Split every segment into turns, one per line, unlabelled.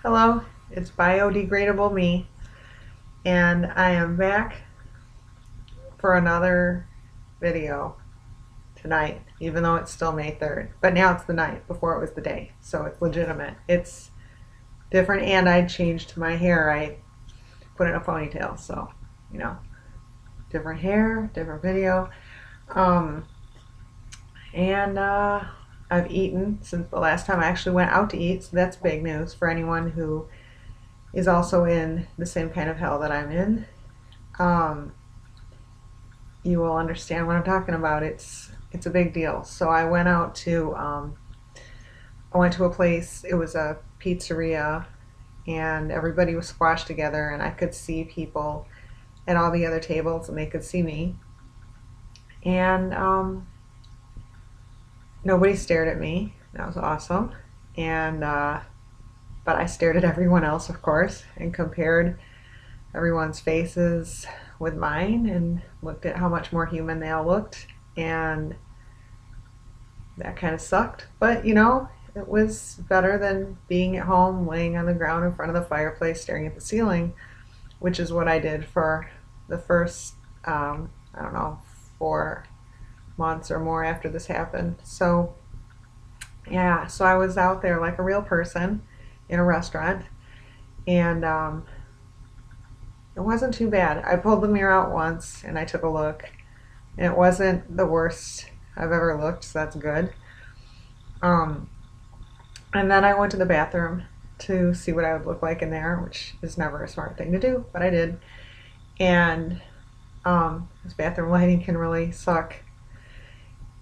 Hello, it's Biodegradable Me, and I am back for another video tonight, even though it's still May 3rd. But now it's the night before it was the day, so it's legitimate. It's different, and I changed my hair. I put it in a ponytail, so, you know, different hair, different video. Um, and I've eaten since the last time I actually went out to eat, so that's big news for anyone who is also in the same kind of hell that I'm in. Um, you will understand what I'm talking about. It's a big deal. So I went to a place. It was a pizzeria, and everybody was squashed together, and I could see people at all the other tables, and they could see me. And nobody stared at me. That was awesome. And but I stared at everyone else, of course, and compared everyone's faces with mine and looked at how much more human they all looked. And that kind of sucked. But, it was better than being at home, laying on the ground in front of the fireplace, staring at the ceiling, which is what I did for the first, I don't know, 4 months or more after this happened. So, yeah, so I was out there like a real person in a restaurant, and it wasn't too bad. I pulled the mirror out once and I took a look, and it wasn't the worst I've ever looked, so that's good. Um, and then I went to the bathroom to see what I would look like in there, which is never a smart thing to do, but I did. And this bathroom lighting can really suck.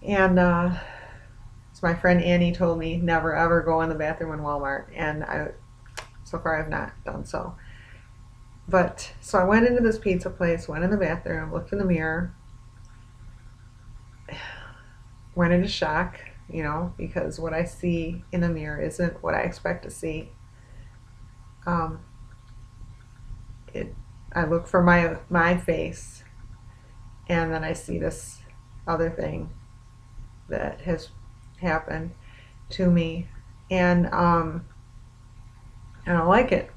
And so my friend Annie told me never ever go in the bathroom in Walmart, and so far I've not done so. But so I went into this pizza place, went in the bathroom, looked in the mirror, went into shock, because what I see in the mirror isn't what I expect to see. Um, it, I look for my face, and then I see this other thing that has happened to me, and I don't like it.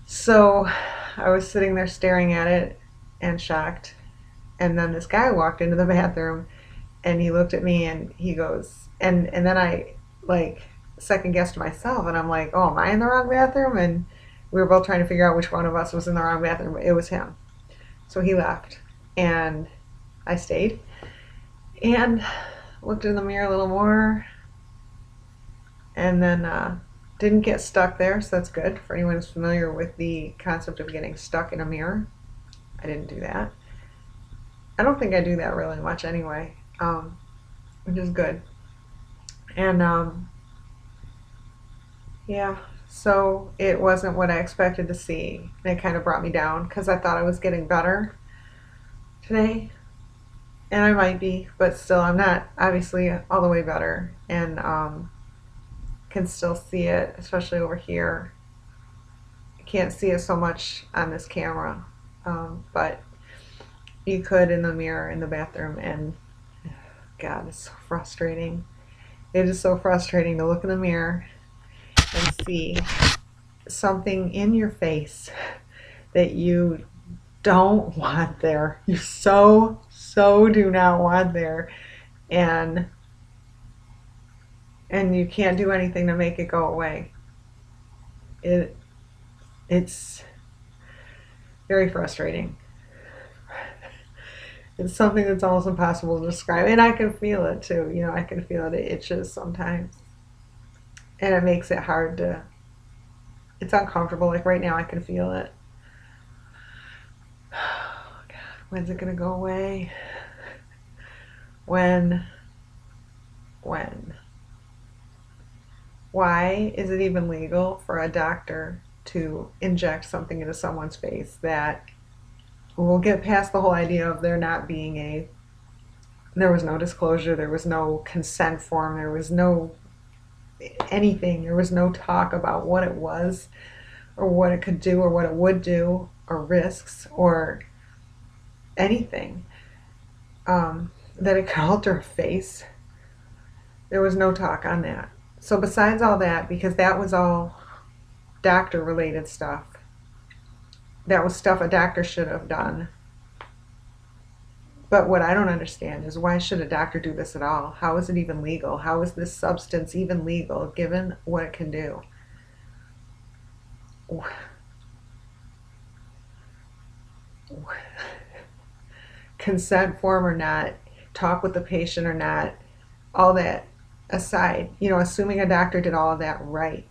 So I was sitting there staring at it and shocked, and then this guy walked into the bathroom, and he looked at me and he goes, and then I like second guessed myself, and I'm like, oh, am I in the wrong bathroom? And we were both trying to figure out which one of us was in the wrong bathroom. It was him. So he left, and I stayed and looked in the mirror a little more, and then didn't get stuck there, so that's good for anyone who's familiar with the concept of getting stuck in a mirror. I didn't do that. I don't think I do that really much anyway, which is good. And yeah, so it wasn't what I expected to see, and it kind of brought me down because I thought I was getting better today, and I might be, but still, I'm not obviously all the way better, and can still see it, especially over here. I can't see it so much on this camera, but you could in the mirror in the bathroom, and God, it's so frustrating. It is so frustrating to look in the mirror and see something in your face that you don't want there. You so do not want there, and and you can't do anything to make it go away. It it's very frustrating. It's something that's almost impossible to describe, and I can feel it too. I can feel it. It itches sometimes, and it makes it hard to. It's uncomfortable. Like right now, I can feel it. Oh, God, when's it gonna go away? When? When? Why is it even legal for a doctor to inject something into someone's face that we'll get past the whole idea of there not being there was no disclosure, there was no consent form, there was no anything, there was no talk about what it was or what it could do or what it would do or risks or anything, that it could alter a face. There was no talk on that. So besides all that, because that was all doctor related stuff. That was stuff a doctor should have done. But what I don't understand is, why should a doctor do this at all? How is it even legal? How is this substance even legal given what it can do? Consent form or not, talk with the patient or not, all that aside, assuming a doctor did all of that right,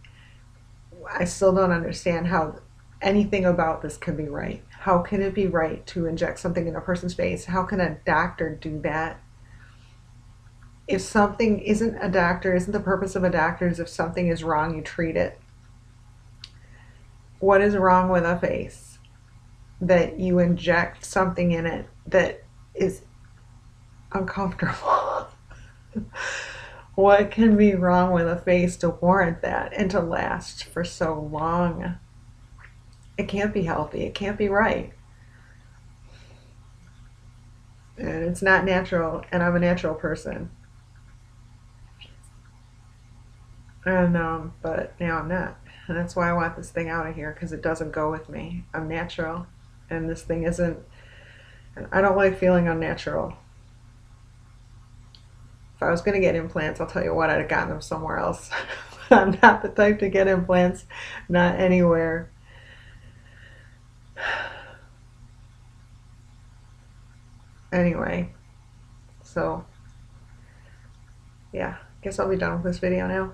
I still don't understand how anything about this can be right. How can it be right to inject something in a person's face? How can a doctor do that? If something isn't a doctor, isn't the purpose of a doctor is if something is wrong, you treat it. What is wrong with a face that you inject something in it that is uncomfortable? What can be wrong with a face to warrant that and to last for so long? It can't be healthy. It can't be right. And it's not natural, and I'm a natural person. And but now I'm not. And that's why I want this thing out of here, because it doesn't go with me. I'm natural, and this thing isn't. And I don't like feeling unnatural. If I was going to get implants, I'll tell you what, I'd have gotten them somewhere else. I'm not the type to get implants, not anywhere. Anyway, so yeah, guess I'll be done with this video now.